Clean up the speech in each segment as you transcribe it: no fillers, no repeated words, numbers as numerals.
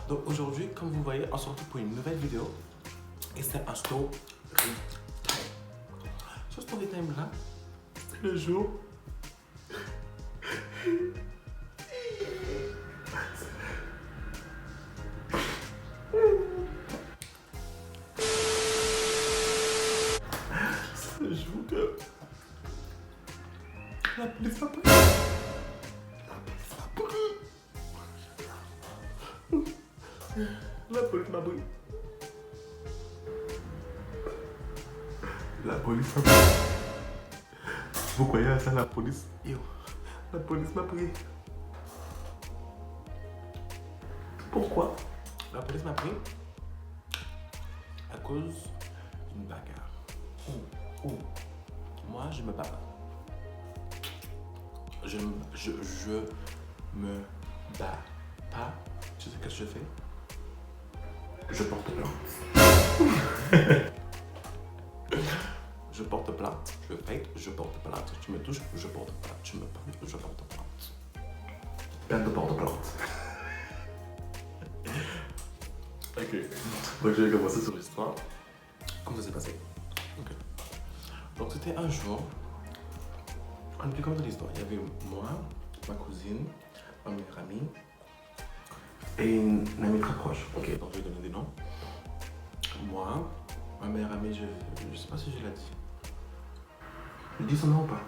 Donc aujourd'hui, comme vous voyez, on se retrouve pour une nouvelle vidéo. Et c'est un story time. Ce story time là, c'est le jour. C'est le jour que la police m'a pris. La police m'a pris. La police m'a pris. Vous croyez à ça, la police? Yo, la police m'a pris. Pourquoi? La police m'a pris à cause d'une bagarre. Moi, je me bats pas. Je me bats pas. Tu sais ce que je fais? Je porte plainte. Je porte plainte. Je fais, je porte plainte. Tu me touches, je porte plainte. Tu me parles, je porte plainte. Peine de porte plainte. Ok. Donc je vais commencer sur l'histoire. Comment ça s'est passé? Ok. Donc c'était un jour. On plus comme de l'histoire. Il y avait moi, ma cousine, ma meilleure amie et une amie très proche. Ok. Donc je vais donner des noms. Moi, ma meilleure amie, je sais pas si je l'ai dit. Je dis son nom ou pas?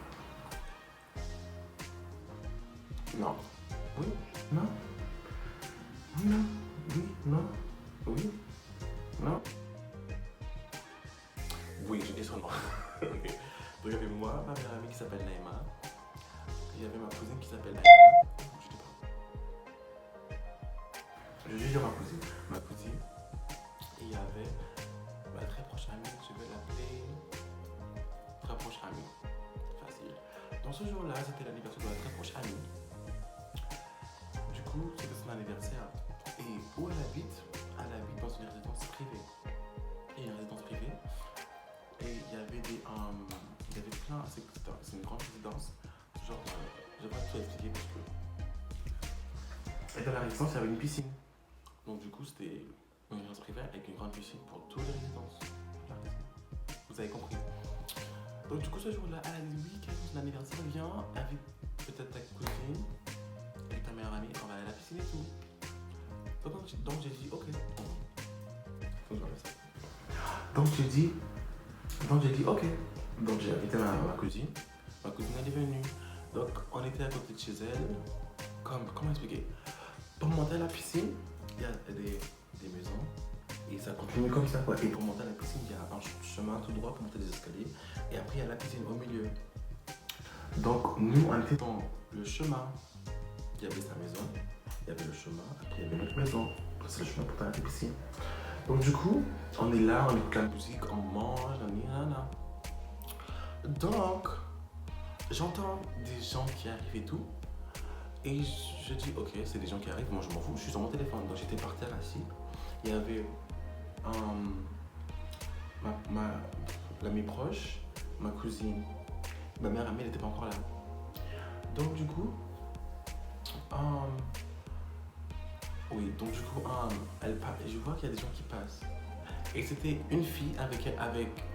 Non. Oui? Non? Oui, non? Oui? Non? Oui? Non? Oui, je dis son nom. Ok. Donc il y avait moi, ma meilleure amie qui s'appelle Naïma. Il y avait ma cousine qui s'appelle Naïma. Je dis pas. Je vais dire ma cousine. Ma cousine. Et il y avait ma très proche amie, je vais l'appeler très proche amie. Facile. Dans ce jour-là, c'était l'anniversaire de ma très proche amie. Du coup, c'était son anniversaire. Et où elle habite dans une résidence privée. Et une résidence privée. Et il y avait plein, c'est une grande résidence. Genre, je vais pas tout expliquer parce que. Et dans la résidence, il y avait une piscine. Donc du coup, c'était une résidence privée avec une grande piscine pour toutes les résidences. Vous avez compris. Donc du coup, ce jour-là, elle a dit oui, quand son anniversaire vient, avec peut-être ta cousine et ta meilleure amie, on va aller à la piscine et tout. Donc j'ai dit ok. Donc j'ai dit ok. Donc j'ai invité ma cousine. Ma cousine elle est venue. Donc on était à côté de chez elle. Comment expliquer? Pour monter à la piscine, il y a des maisons. Et ça continue comme ça quoi. Et pour monter à la piscine, il y a un chemin tout droit pour monter des escaliers. Et après il y a la piscine au milieu. Donc nous on était dans le chemin. Il y avait sa maison, il y avait le chemin, après il y avait notre maison. C'est le chemin pour aller à la piscine. Donc du coup, on est là, on écoute la musique, on mange, nanana. Donc, j'entends des gens qui arrivent et tout. Et je dis, ok, c'est des gens qui arrivent, moi je m'en fous, je suis sur mon téléphone. Donc j'étais par terre assis. Il y avait l'amie proche, ma cousine, ma mère amie, elle n'était pas encore là. Donc du coup, oui, donc du coup, je vois qu'il y a des gens qui passent. Et c'était une fille avec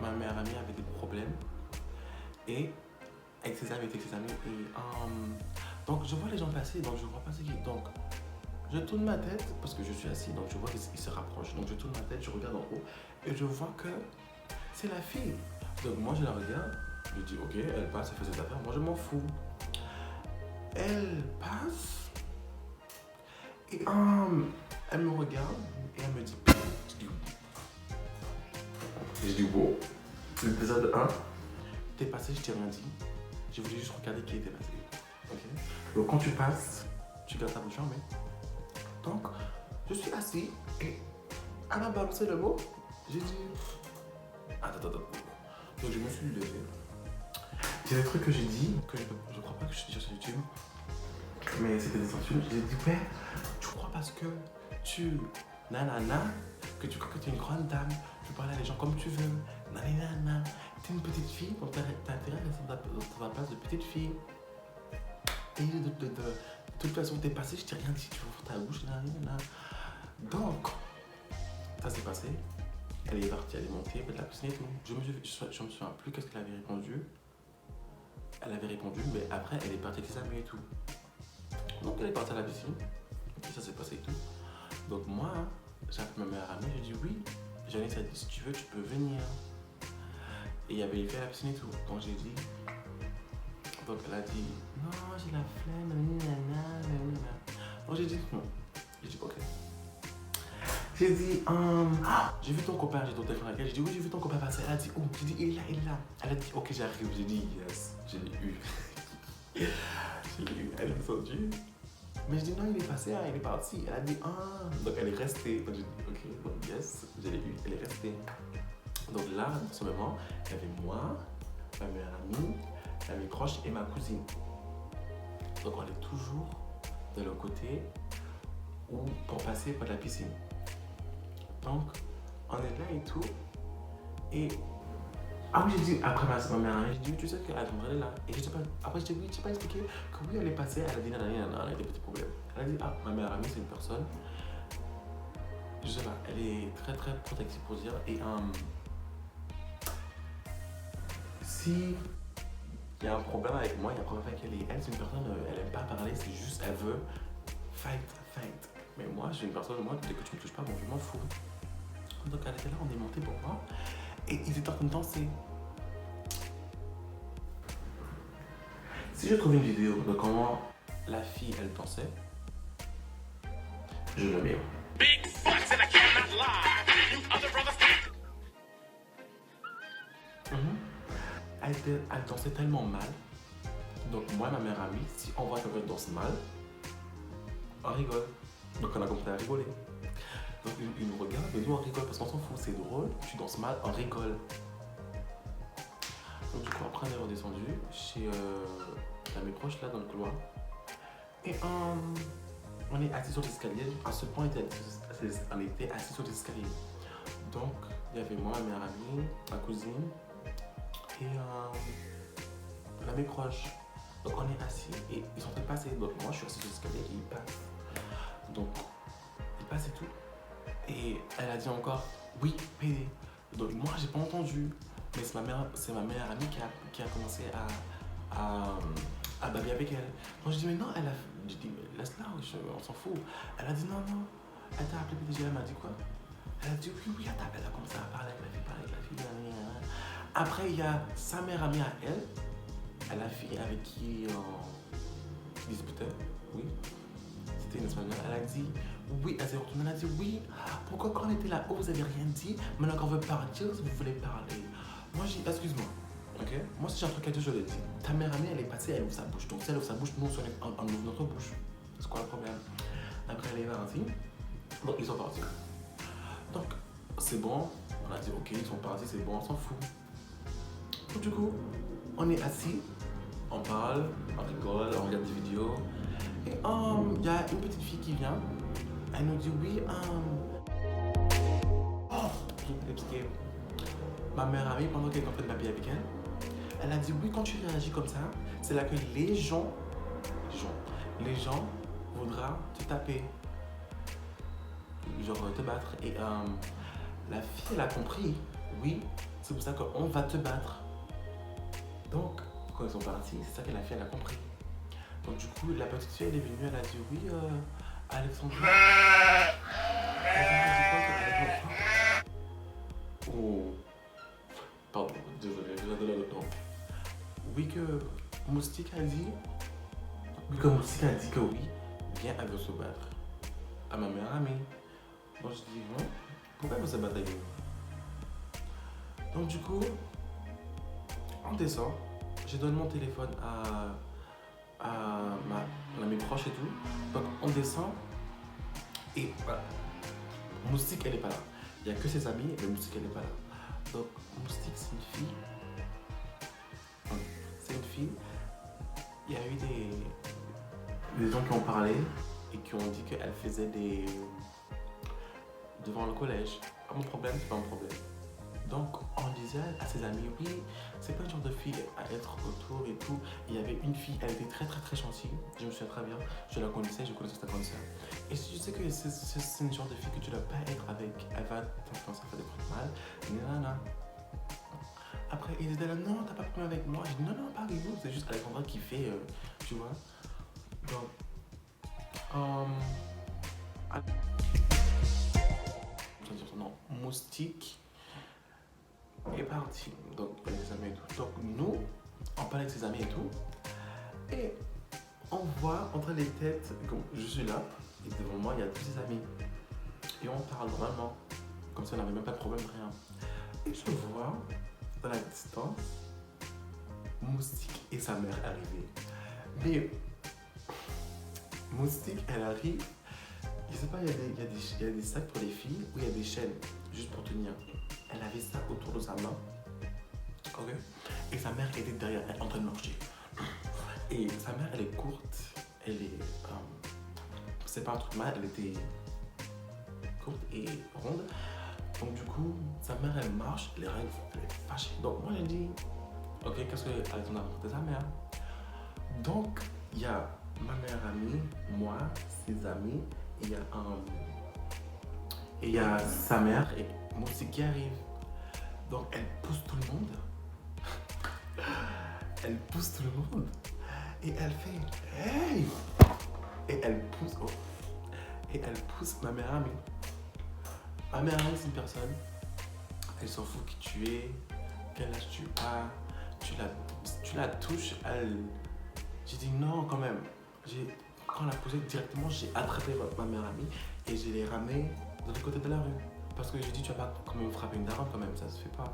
ma meilleure amie avec des problèmes. Et avec ses amis, Et donc je vois les gens passer, donc je vois passer qui. Donc je tourne ma tête, parce que je suis assis, donc je vois qu'ils se rapprochent. Donc je tourne ma tête, je regarde en haut, et je vois que c'est la fille. Donc moi je la regarde, je dis ok, elle passe, elle fait ses affaires, moi je m'en fous. Elle passe. Et elle me regarde et elle me dit, je dis wow. Déjà de 1, t'es passé, je t'ai rien dit. Je voulais juste regarder qui était passé. Ok. Donc quand tu passes, tu gardes ta bouche fermée. Donc je suis assis et elle m'a balancé le mot. J'ai dit attends. Donc je me suis levé. Il y a des trucs que j'ai dit que je crois pas que je dis sur YouTube. Mais c'était des insultes. J'ai dit ouais, tu crois parce que tu nanana, que tu crois que tu es une grande dame, tu parles à les gens comme tu veux, nanana, t'es une petite fille, donc t'as intérêt à rester dans ta place de petite fille. Et de toute façon, t'es passé, je t'ai rien dit, tu ouvres ta bouche, nanana. Donc, ça s'est passé. Elle est partie, elle est montée, elle a piscine et tout. Je me souviens plus qu'est-ce qu'elle avait répondu. Elle avait répondu, mais après, elle est partie avec ses amis et tout. Donc, elle est partie à la piscine. Et ça s'est passé et tout. Donc, moi, j'ai appelé ma meilleure amie, j'ai dit oui. Janice a dit si tu veux, tu peux venir. Et il y avait les filles à la piscine et tout. Donc, j'ai dit. Donc, elle a dit non, j'ai la flemme, nanana. Donc, j'ai dit non. J'ai dit ok. J'ai dit, j'ai vu ton copain, j'ai ton téléphone avec elle. J'ai dit, oui, j'ai vu ton copain passer. Elle a dit, oh, j'ai dit, il est là, il est là. Elle a dit, ok, j'arrive. J'ai dit, yes, je l'ai eu. Je l'ai eu, elle est descendue. Mais je dis, non, il est passé, hein, il est parti. Elle a dit, ah. Donc, elle est restée. Donc, j'ai dit, ok, bon, yes, je l'ai eu, elle est restée. Donc, là, en ce moment, il y avait moi, ma meilleure amie, l'amie proche et ma cousine. Donc, on est toujours de l'autre côté ou pour passer par la piscine. Donc, on est là et tout. Et. Ah oui, j'ai dit, après ma mère, j'ai dit, oui, tu sais qu'elle est là. Et je sais pas, après, je dis, oui, tu sais pas expliqué que oui, elle est passée, elle a dit, nanana, elle a des petits problèmes. Elle a dit, ah, ma meilleure amie, c'est une personne. Je sais pas, elle est très très protective pour dire. Et si il y a un problème avec moi, il y a un problème avec elle. Et elle, c'est une personne, elle aime pas parler, c'est juste, elle veut fight. Mais moi, je suis une personne, moi, dès que tu me touches pas, bon, je m'en fous. Donc elle était là, on est monté pour voir. Et ils étaient en train de danser. Si je trouve une vidéo de comment la fille, elle dansait, je le mets. Big facts and I cannot lie. You other brothers. Elle dansait tellement mal. Donc moi et ma meilleure amie, si on voit quelqu'un danse mal, on rigole. Donc on a commencé à rigoler. Donc ils nous regardent et nous on rigole parce qu'on s'en fout, c'est drôle, tu danses mal, on rigole. Donc du coup après on est redescendu chez l'ami proche là dans le couloir. Et on est assis sur l'escalier, à ce point on était assis sur l'escalier. Donc il y avait moi, ma meilleure amie, ma cousine et l'ami proche. Donc on est assis et ils sont en train de passer. Donc moi je suis assis sur l'escalier et ils passent. Donc ils passent et tout. Et elle a dit encore oui, PD. Donc moi j'ai pas entendu. Mais c'est ma meilleure amie qui a commencé à baver avec elle. Donc je dis mais non, je dis mais laisse-la, on s'en fout. Elle a dit non, elle t'a appelé PDG, elle m'a dit quoi? Elle a dit oui, elle a commencé à parler avec la fille. Après il y a sa meilleure amie à elle, la fille avec qui on disputait, oui. C'était une espagnole, elle a dit oui, elle s'est retournée, elle a dit oui, pourquoi quand on était là-haut vous avez rien dit, maintenant qu'on veut partir, vous voulez parler. Moi j'ai dit excuse-moi, ok? Moi si j'ai un truc à dire, je l'ai dit. Ta mère amie elle est passée, elle ouvre sa bouche, donc si elle ouvre sa bouche, nous on ouvre notre bouche. C'est quoi le problème? Après elle est partie, donc ils sont partis. Donc c'est bon, on a dit ok, ils sont partis, c'est bon, on s'en fout. Donc du coup, on est assis, on parle, on rigole, on regarde des vidéos. Et il y a une petite fille qui vient, elle nous dit oui, parce que ma meilleure amie, pendant qu'elle est en train de m'habiller avec elle a dit oui, quand tu réagis comme ça, c'est là que les gens voudront te taper, genre te battre. Et la fille, elle a compris, oui, c'est pour ça qu'on va te battre. Donc, quand ils sont partis, c'est ça que la fille, elle a compris. Donc du coup, la petite fille, elle est venue, elle a dit oui, Alexandra. Oh, pardon, désolé, je vais donner le temps. Oui que Moustique a dit que oui, viens, elle veut se battre. À ma meilleure amie. Moi je dis non, pourquoi elle veut se battre avec nous? Donc du coup, on descend, je donne mon téléphone à mes proches et tout. Donc on descend et voilà. Moustique elle est pas là. Il n'y a que ses amis, mais Moustique elle est pas là. Donc Moustique c'est une fille. Il y a eu des gens qui ont parlé et qui ont dit qu'elle faisait des devant le collège. Pas mon problème, c'est pas mon problème. Donc, on disait à ses amis, oui, c'est pas une genre de fille à être autour et tout. Il y avait une fille, elle était très très très gentille, je me souviens très bien, je la connaissais, je connaissais sa grande sœur. Et si tu sais que c'est une genre de fille que tu dois pas être avec, elle va t'influencer à faire des trucs mal, nanana. Après, ils étaient là, non, t'as pas de problème avec moi. J'ai dit, non, non, pas avec vous, c'est juste Alexandra qui fait, tu vois. Donc, je vais dire son nom, Moustique est parti. Donc, avec ses amis et tout. Donc, nous, on parle avec ses amis et tout. Et on voit entre les têtes, comme je suis là, et devant moi, il y a tous ses amis. Et on parle normalement, comme si on n'avait même pas de problème, rien. Et je vois, dans la distance, Moustique et sa mère arriver. Mais Moustique, elle arrive, je sais pas, il y a des sacs pour les filles où il y a des chaînes, juste pour tenir. Elle avait ça autour de sa main. Ok. Et sa mère était derrière elle en train de marcher. Et sa mère, elle est courte. Elle est. C'est pas un truc mal, elle était courte et ronde. Donc, du coup, sa mère, elle marche, les règles, elle est fâchée. Donc, moi, j'ai dit, ok, qu'est-ce que Alexandra a raconté sa mère? Donc, il y a ma meilleure amie, moi, ses amis, et il y a sa mère et moi aussi qui arrive. Donc, elle pousse tout le monde. Elle pousse tout le monde. Et elle fait hey! Et elle pousse. Oh. Et elle pousse ma meilleure amie. Ma meilleure amie, c'est une personne. Elle s'en fout qui tu es, quel âge tu as. Tu la touches, elle. J'ai dit non, quand même. Quand elle a posé directement, j'ai attrapé ma meilleure amie et je l'ai ramenée de l'autre côté de la rue. Parce que j'ai dit, tu vas pas quand même frapper une daronne, quand même, ça se fait pas.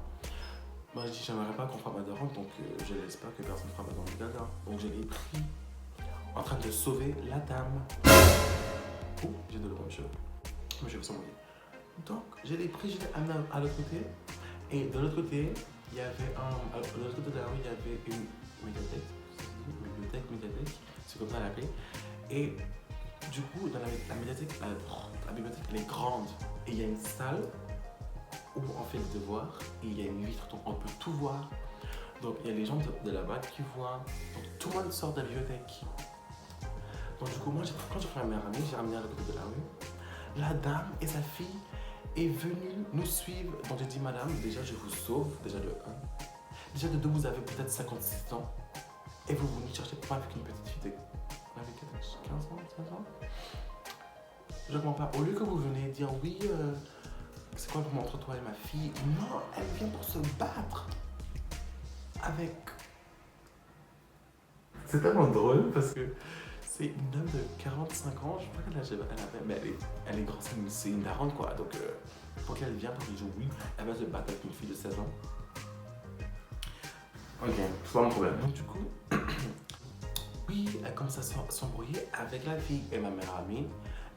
Moi, je dis, j'aimerais pas qu'on frappe ma daronne, donc je laisse pas que personne frappe ma daronne du gaga. Donc, je l'ai pris en train de sauver la dame. Oh, j'ai de l'eau dans mes cheveux. Mes cheveux sont mouillés. Donc, je l'ai pris, je l'ai amené à l'autre côté. Et de l'autre côté, il y avait de l'autre côté de la rue, il y avait une médiathèque. Médiathèque, c'est comme ça à l'appeler. Et du coup, dans la médiathèque, la bibliothèque, elle est grande. Et il y a une salle où on fait les devoirs et il y a une vitre, donc on peut tout voir. Donc il y a les gens de là-bas qui voient. Donc tout le monde sort de la bibliothèque. Donc du coup, moi, quand j'ai pris ma meilleure amie, j'ai ramené à l'autre côté de la rue. La dame et sa fille est venue nous suivre. Donc j'ai dit, madame, déjà je vous sauve, déjà de 1. Déjà de 2, vous avez peut-être 56 ans. Et vous venez chercher pas avec une petite fille de 15 ans, 16 ans. Je comprends pas. Au lieu que vous venez dire oui, c'est quoi le moment entre toi et ma fille? Non, elle vient pour se battre avec. C'est tellement drôle parce que c'est une dame de 45 ans, je sais pas quel âge elle avait, mais elle est grande, c'est une daronne quoi. Donc pour qu'elle vienne pour lui dire oui, elle va se battre avec une fille de 16 ans. Ok, c'est pas mon problème. Donc du coup, oui, elle commence à s'embrouiller avec la fille et ma meilleure amie.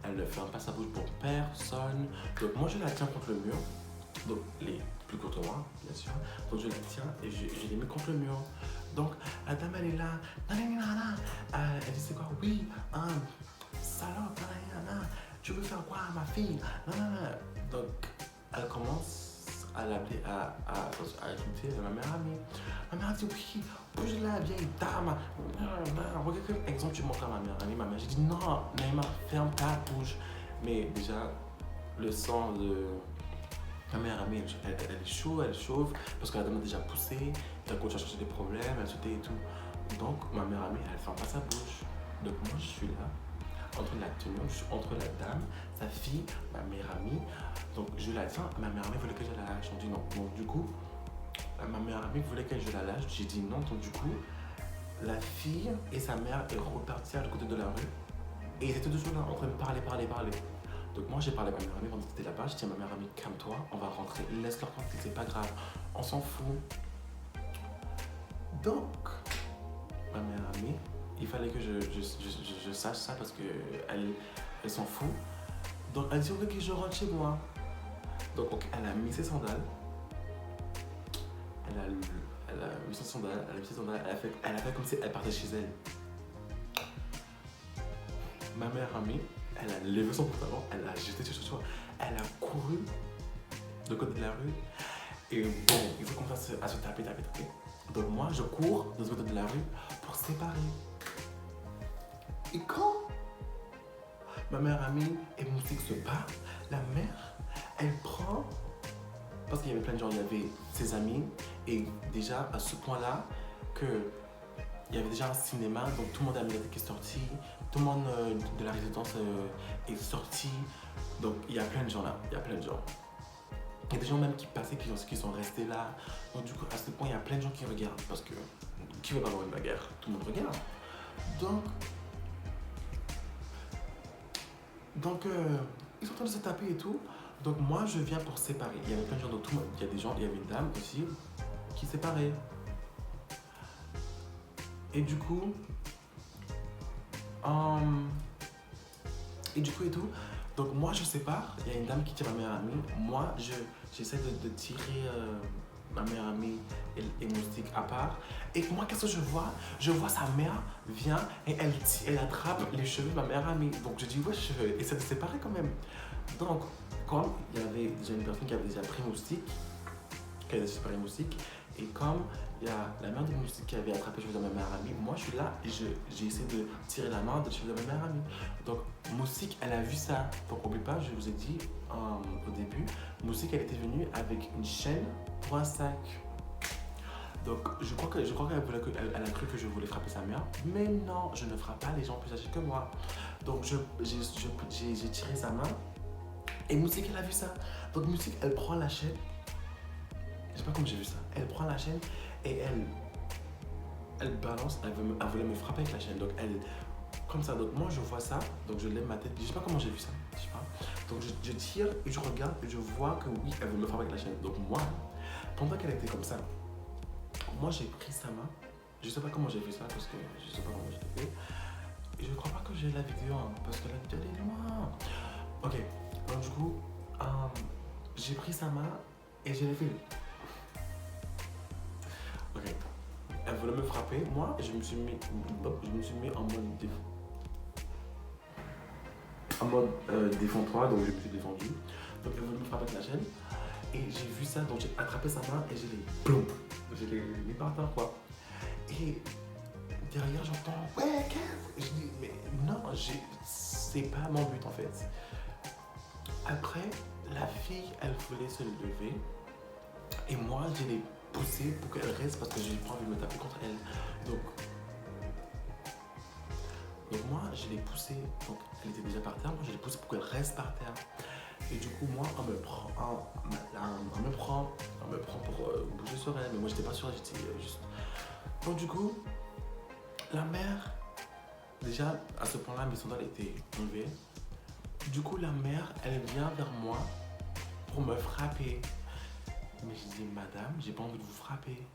Elle ne ferme pas sa bouche pour personne. Donc moi je la tiens contre le mur. Donc les plus courts que moi, bien sûr. Donc je la tiens et je les mets contre le mur. Donc la dame elle est là. Elle dit c'est quoi? Oui, salope, tu veux faire quoi à ma fille? Donc elle commence à l'appeler, à insulter ma meilleure amie. Ma mère a dit oui, bouge la vieille dame. Regarde quel exemple tu montres à ma meilleure amie. Ma mère, j'ai dit non, Naïma, ferme ta bouche. Mais déjà, le sang de ma meilleure amie, elle est chaude, elle chauffe, parce que la dame a déjà poussé, elle continue à chercher des problèmes, elle sautait et tout. Donc ma meilleure amie, elle ferme pas sa bouche. Donc moi, je suis là, en train de la tenir, je suis entre la dame, sa fille, ma meilleure amie. Donc je la tiens, ma meilleure amie voulait que je la lâche. On dit non. Donc du coup, ma meilleure amie voulait que je la lâche. J'ai dit non. Donc du coup, la fille et sa mère est repartie à l'autre côté de la rue. Et ils étaient toujours là en train de parler. Donc moi j'ai parlé à ma meilleure amie quand ils étaient là-bas. J'ai dit à ma meilleure amie, calme-toi, on va rentrer. Laisse-leur rentrer, c'est pas grave. On s'en fout. Donc, ma meilleure amie, il fallait que je sache ça parce qu'elle s'en fout. Donc elle dit ok, je rentre chez moi. Donc okay, elle a mis ses sandales. Elle a mis ses sandales, elle a fait comme si elle partait chez elle. Ma meilleure amie, elle a levé son pantalon, elle a jeté ses chaussures, elle a couru de côté de la rue, Et bon, il faut qu'on fasse à se taper. Donc moi, je cours de l'autre côté de la rue pour séparer. Et quand ma meilleure amie et Moustique se battent, la mère, elle prend, parce qu'il y avait plein de gens, il y avait ses amis, et déjà à ce point-là, il y avait déjà un cinéma, donc tout le monde de la médiathèque qui est sorti, tout le monde de la résidence est sorti, donc il y a plein de gens là, il y a plein de gens. Il y a des gens même qui passaient, qui sont restés là. Donc du coup, à ce point, il y a plein de gens qui regardent, parce que qui veut pas avoir une bagarre? Tout le monde regarde. Donc ils sont en train de se taper et tout. Donc moi, je viens pour séparer. Il y avait plein de gens, donc tout le monde, il y a des gens, il y avait une dame aussi qui séparait. Et du coup, et tout. Donc moi, je sépare. Il y a une dame qui tire ma meilleure amie. Moi, j'essaie de tirer ma meilleure amie et Moustique à part. Et moi, qu'est-ce que je vois? Je vois sa mère vient et elle attrape les cheveux de ma meilleure amie. Donc je dis, wesh, essaie de séparer quand même. Donc, comme il y avait déjà une personne qui avait déjà pris Moustique, qui avait déjà séparé Moustique, et comme il y a la mère de Moustique qui avait attrapé les cheveux de ma meilleure amie, moi je suis là et j'ai essayé de tirer la main de cheveux de ma meilleure amie. Donc Moustique, elle a vu ça. Donc n'oublie pas, je vous ai dit au début, Moustique, elle était venue avec une chaîne pour un sac. Donc je crois qu'elle a cru que je voulais frapper sa mère, mais non, je ne frappe pas les gens plus âgés que moi. Donc j'ai tiré sa main et Moustique, elle a vu ça. Donc Moustique, elle prend la chaîne. Je sais pas comment j'ai vu ça. Elle prend la chaîne et elle balance, elle voulait me frapper avec la chaîne. Donc elle, comme ça. Donc moi je vois ça, donc je lève ma tête. Je sais pas comment j'ai vu ça. Je sais pas. Donc je tire et je regarde et je vois que oui, elle veut me frapper avec la chaîne. Donc moi, pendant qu'elle était comme ça, moi j'ai pris sa main. Je sais pas comment j'ai fait ça parce que je sais pas comment j'ai fait. Et je crois pas que j'ai la vidéo hein, parce que la vidéo elle est loin. Ok, donc du coup, j'ai pris sa main et je l'ai fait. Ok. Elle voulait me frapper. Moi, je me suis mis en mode défends-toi, donc je me suis défendu. Donc elle voulait me frapper avec la chaîne. Et j'ai vu ça, donc j'ai attrapé sa main et je l'ai plomb. Je l'ai mis par terre quoi. Et derrière j'entends ouais qu'est-ce. Je dis mais non, c'est pas mon but en fait. Après, la fille, elle voulait se lever. Et moi, je l'ai poussée pour qu'elle reste parce que j'ai pas envie de me taper contre elle. Donc moi, je l'ai poussée. Donc elle était déjà par terre. Moi, je l'ai poussée pour qu'elle reste par terre. Et du coup, moi, on me prend pour bouger sur elle. Mais moi, j'étais pas sûr, j'étais juste. Donc du coup, la mère, déjà à ce point-là, mes sandales étaient enlevées. Du coup, la mère, elle vient vers moi pour me frapper. Mais je dis, madame, j'ai pas envie de vous frapper.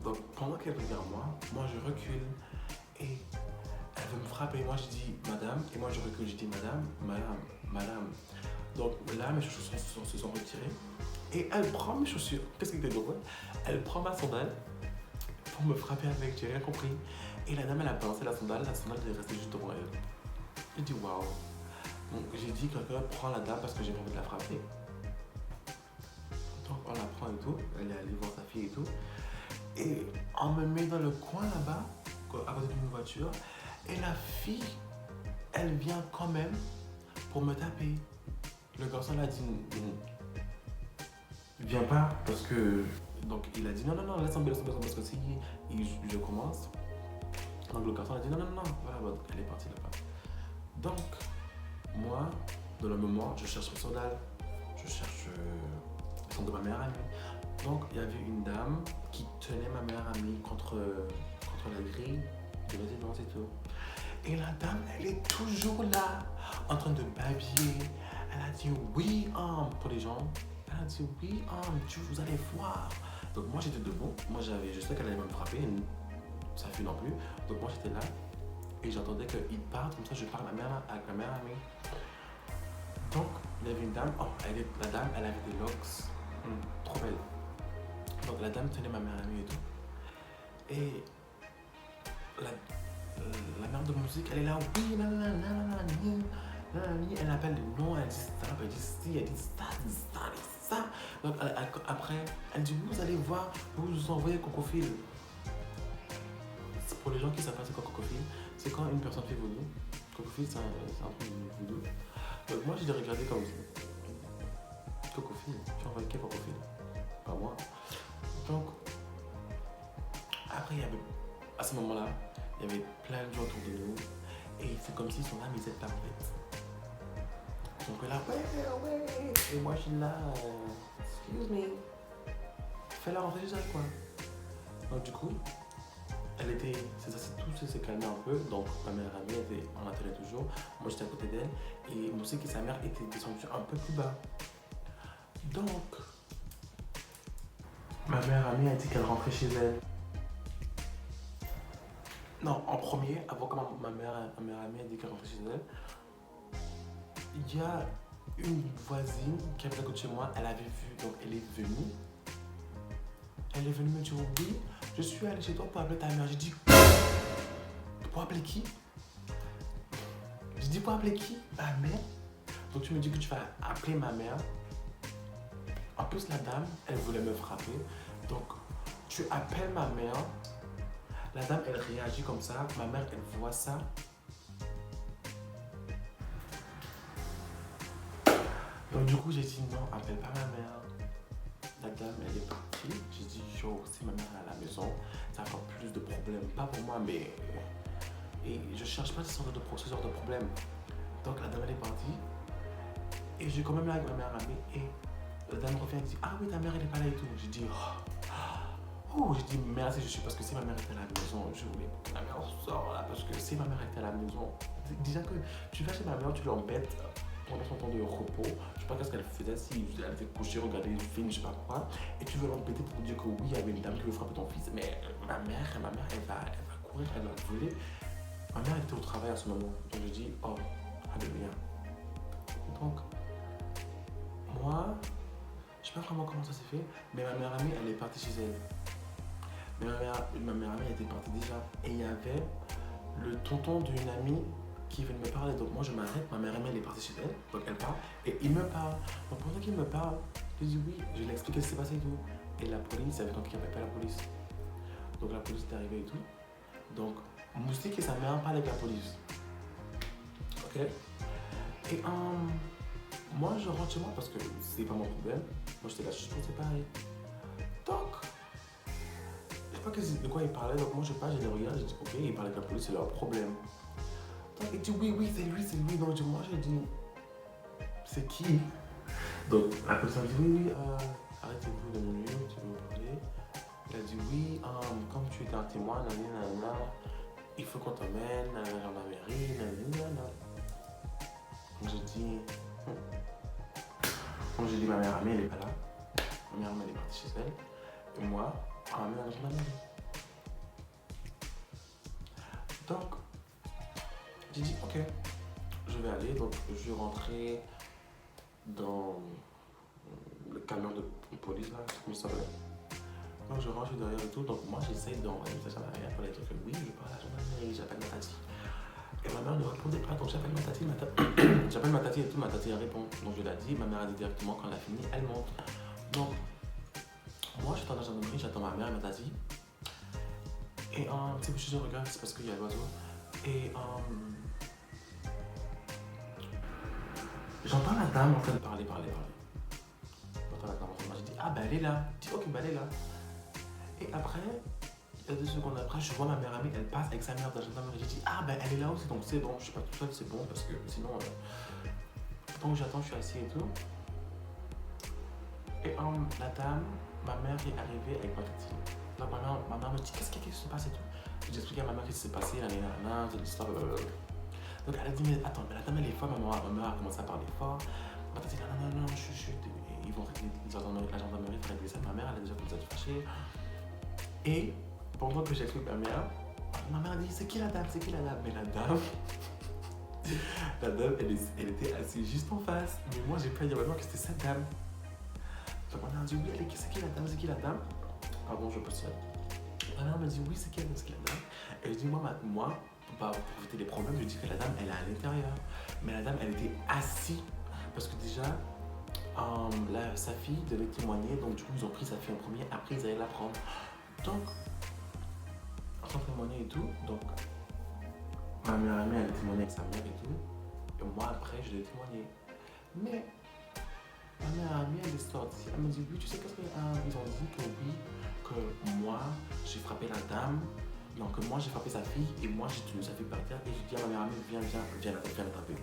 Donc pendant qu'elle vient vers moi je recule et elle veut me frapper. Moi je dis, madame, et moi je recule, je dis, madame. Donc là, mes chaussures se sont retirées et elle prend mes chaussures. Qu'est-ce qui était drôle? Elle prend ma sandale pour me frapper avec, j'ai rien compris. Et la dame, elle a balancé la sandale est restée juste devant elle. J'ai dit, waouh. Donc j'ai dit, quelqu'un prend la dame parce que j'ai pas envie de la frapper. Donc on la prend et tout, elle est allée voir sa fille et tout. Et on me met dans le coin là-bas, à côté d'une voiture. Et la fille, elle vient quand même pour me taper. Le garçon l'a dit, viens pas, parce que... Donc il a dit, non, laisse tomber, parce que si je commence... Donc le garçon a dit, non, voilà, donc elle est partie là-bas. Donc, moi, dans le moment, je cherche mes sandales, je cherche les sandales de ma meilleure amie. Donc, il y avait une dame qui tenait ma meilleure amie contre la grille de résidence et tout. Et la dame, elle est toujours là, en train de babiller. Elle a dit oui, pour les gens. Elle a dit oui, vous allez voir. Donc moi, j'étais debout. Moi, je sais qu'elle allait me frapper. Ça fait non plus. Donc moi, j'étais là. Et j'entendais qu'ils partent. Comme ça, je parle avec ma meilleure amie. Donc, il y avait une dame. La dame, elle avait des locks. Trop belle. Donc la dame tenait ma meilleure amie et tout. Et la mère de musique, elle est là, oui, elle appelle le nom, elle dit stop, elle dit si, elle dit stop. ça. Donc après, elle dit, vous allez voir, vous envoyez Cocofil. Pour les gens qui ne savent pas c'est quoi Cocofil, c'est quand une personne fait voodoo. Cocofil, c'est un truc de voodoo. Donc moi, je l'ai regardé comme Cocofil. Tu envoies quel Cocofil? Pas moi. Donc, après, à ce moment-là, il y avait plein de gens autour de nous. Et c'est comme si son âme était parfaite. Donc là, ouais. Et moi, je suis là, excuse me. Fais-la rentrer chez elle, quoi. Donc, du coup, tout s'est calmé un peu. Donc, ma mère amie était en attendait toujours. Moi, j'étais à côté d'elle. Et on sait que sa mère était descendue un peu plus bas. Donc, ma mère amie a dit qu'elle rentrait chez elle. Non, en premier, avant que ma mère amie a dit qu'elle rentrait chez elle, il y a une voisine qui avait à côté de chez moi, elle avait vu, donc elle est venue. Elle est venue me dire, oui, je suis allée chez toi pour appeler ta mère. J'ai dit, pour appeler qui? J'ai dit, pour appeler qui? Ma mère. Donc tu me dis que tu vas appeler ma mère. En plus, la dame, elle voulait me frapper. Donc, tu appelles ma mère. La dame, elle réagit comme ça. Ma mère, elle voit ça. Donc, du coup, j'ai dit non, appelle pas ma mère. La dame, elle est partie. J'ai dit, yo, si ma mère est à la maison, ça va faire plus de problèmes. Pas pour moi, mais. Et je cherche pas ce genre de problème. Donc, la dame, elle est partie. Et j'ai quand même eu avec ma mère amie. Et la dame revient et dit, ah oui, ta mère, elle est pas là et tout. J'ai dit, j'ai dit merci, je suis parce que si ma mère était à la maison, je voulais que ma mère sort là, parce que si ma mère était à la maison, déjà que tu vas chez ma mère, tu l'embêtes pendant son temps de repos, je sais pas qu'est-ce qu'elle faisait, si elle était couchée, regarder une film, je sais pas quoi, et tu veux l'embêter pour dire que oui, il y avait une dame qui veut frapper ton fils, mais ma mère, elle va courir, elle va voler. Ma mère était au travail à ce moment, donc je dis, oh, alléluia. Donc, moi, je sais pas vraiment comment ça s'est fait, mais ma mère amie, elle est partie chez elle. Mais ma mère amie était partie déjà. Et il y avait le tonton d'une amie qui venait me parler. Donc moi je m'arrête, ma mère amie elle est partie chez elle. Donc elle parle et il me parle. Donc pendant qu'il me parle, je dis oui, je lui explique ce qui s'est passé et tout. Et la police, il y avait quelqu'un qui appelait pas la police. Donc la police est arrivée et tout. Donc Moustique et sa mère parlent avec la police. Ok. Et moi je rentre chez moi parce que c'est pas mon problème. Moi j'étais là, je suis pareil. Donc je sais pas de quoi il parlait, donc moi je pas, je les regarde, je dis ok, il parle avec la police, c'est leur problème. Donc il dit oui, c'est lui, donc moi j'ai dit c'est qui? Donc la personne dit oui, arrêtez-vous de minutes, tu veux me parler. Il a dit oui, comme tu étais un témoin, nanana, il faut qu'on t'emmène à la gendarmerie, nanana. Donc j'ai dit, comme j'ai dit ma mère amie elle est pas là, ma mère amie elle est partie chez elle, et moi, à la gendarmerie. Donc, j'ai dit ok, je vais aller. Donc, je suis rentré dans le camion de police là, comment ça s'appelle. Donc, je rentre derrière et tout. Donc, moi, j'essaye d'envoyer un message à ma mère pour les trucs. Oui, je parle à la gendarmerie, j'appelle ma tati. Et ma mère ne répondait pas, donc j'appelle ma tati. J'appelle ma tati et tout, ma tati elle répond. Donc, je l'ai dit, ma mère a dit directement quand elle a fini, elle monte. Donc, moi, j'attends la gendarmerie, j'attends ma mère et ma tati. Et tu sais, je regarde, c'est parce qu'il y a l'oiseau. Et j'entends la dame en train de parler. J'entends la dame en train de parler. J'ai dit, ah bah elle est là. Je dis, ok, bah elle est là. Et après, il y a 2 secondes après, je vois ma mère amie, elle passe avec sa mère dans la gendarmerie. J'ai dit, ah bah elle est là aussi, donc c'est bon. Je suis pas tout seul, c'est bon, parce que sinon, tant que j'attends, je suis assis et tout. Et la dame, ma mère est arrivée avec ma tati. Donc ma mère me dit, qu'est-ce qui se passe et tout. J'explique à ma mère ce qui s'est passé, c'est l'histoire. Donc elle a dit, mais attends, mais la dame elle est forte, ma mère a commencé à parler fort. Ma tante dit, non, chut, ils vont régler la gendarmerie pour régler ça. Ma mère elle a déjà commencé à être fâchée. Et pendant que j'explique ma mère dit, c'est qui la dame? Mais la dame elle était assise juste en face. Mais moi j'ai pas dit vraiment que c'était sa dame. Donc ma mère a dit, oui, c'est qui la dame? Pardon, je peux seul. Ma mère me dit, oui, c'est qui la dame? Et je dis, moi, pour éviter les problèmes, je dis que la dame, elle est à l'intérieur. Mais la dame, elle était assise. Parce que déjà, sa fille devait témoigner, donc du coup ils ont pris sa fille en premier, après ils allaient la prendre. Donc, on témoignait et tout, donc ma meilleure amie elle témoignait avec sa mère et tout, et moi après je devais témoigner. Mais ma meilleure amie elle est sortie, elle me dit oui, tu sais qu'est-ce qu'ils ont dit que oui, que moi j'ai frappé la dame, non que moi j'ai frappé sa fille et moi j'ai tenu sa fille par terre et j'ai dit à ma meilleure amie viens l'attraper.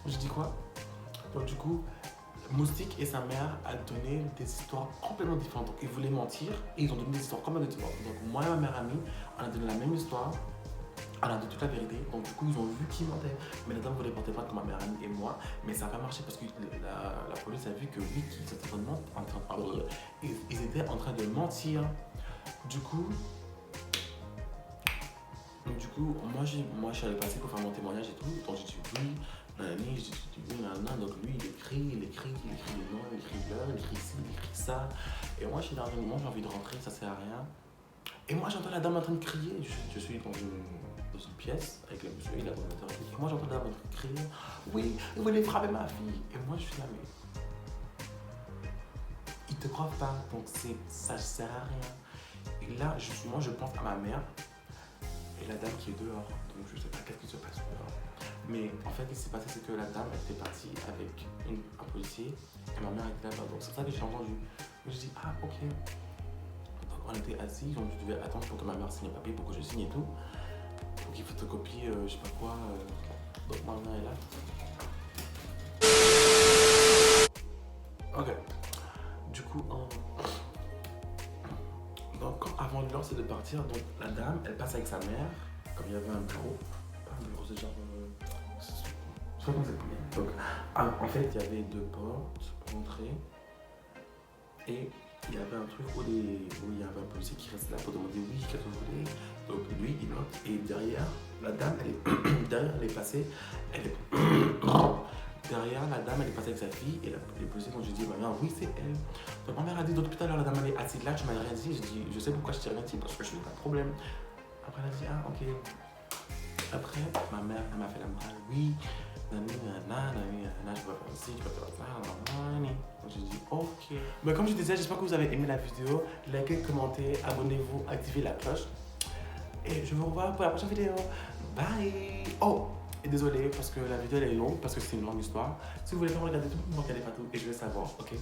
Je dis quoi? Donc du coup, Moustique et sa mère a donné des histoires complètement différentes. Donc ils voulaient mentir et ils ont donné des histoires complètement différentes. Donc moi et ma meilleure amie, on a donné la même histoire, on a dit toute la vérité. Donc du coup ils ont vu qui mentait. Mais la dame voulait porter plainte contre ma meilleure amie et moi. Mais ça n'a pas marché parce que la police a vu que oui, qu'ils étaient vraiment ils étaient en train de mentir. Du coup, moi je suis allé passer pour faire mon témoignage et tout. Donc j'ai dit oui. J'ai dit oui, donc lui il écrit les noms, il écrit l'heure, il écrit ci, il écrit ça. Et moi je suis dans un moment, j'ai envie de rentrer, ça sert à rien. Et moi j'entends la dame en train de crier. Je suis dans une pièce avec le monsieur, il a l'ordinateur. Et moi j'entends la dame en train de crier. Oui, il voulait frapper ma fille. Et moi je suis là, mais ils te croient pas, donc ça sert à rien. Et là, moi je pense à ma mère et la dame qui est dehors. Donc je sais pas qu'est-ce qui se passe dehors. Mais en fait, ce qui s'est passé, c'est que la dame était partie avec un policier et ma mère était là-bas. Donc c'est ça que j'ai entendu. Je me suis dit, ah ok. Donc on était assis, donc je devais attendre pour que ma mère signe le papier pour que je signe et tout. Donc il photocopie, je sais pas quoi. Donc ma mère est là. Ok. Du coup, donc comme avant l'heure c'est de partir, donc la dame, elle passe avec sa mère, comme il y avait un bureau. Pas un bureau, c'est genre... Je sais pas comment c'est. Donc, en fait, il y avait deux portes pour entrer. Et il y avait un truc où il y avait un policier qui reste là pour demander oui, qu'est-ce que vous voulez. Donc lui, il note. Et derrière, la dame, elle est passée. Derrière, la dame, elle est passée avec sa fille. Et les policiers, quand je dis, ma mère, oui, c'est elle. Donc ma mère a dit, donc tout à l'heure, la dame, elle est assise là, tu m'as rien dit. Je dis, je sais pourquoi je t'ai rien dit, parce que je n'ai pas de problème. Après, elle a dit, ah, ok. Après, ma mère, elle m'a fait la morale, oui. Je peux faire ci, je peux faire ça. Donc j'ai dit ok. Mais comme je disais, j'espère que vous avez aimé la vidéo. Likez, commentez, abonnez-vous, activez la cloche. Et je vous revois pour la prochaine vidéo. Bye. Oh, et désolé parce que la vidéo elle est longue, parce que c'est une longue histoire. Si vous voulez pas regarder tout, vous regardez pas tout et je vais savoir, ok?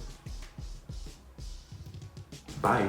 Bye.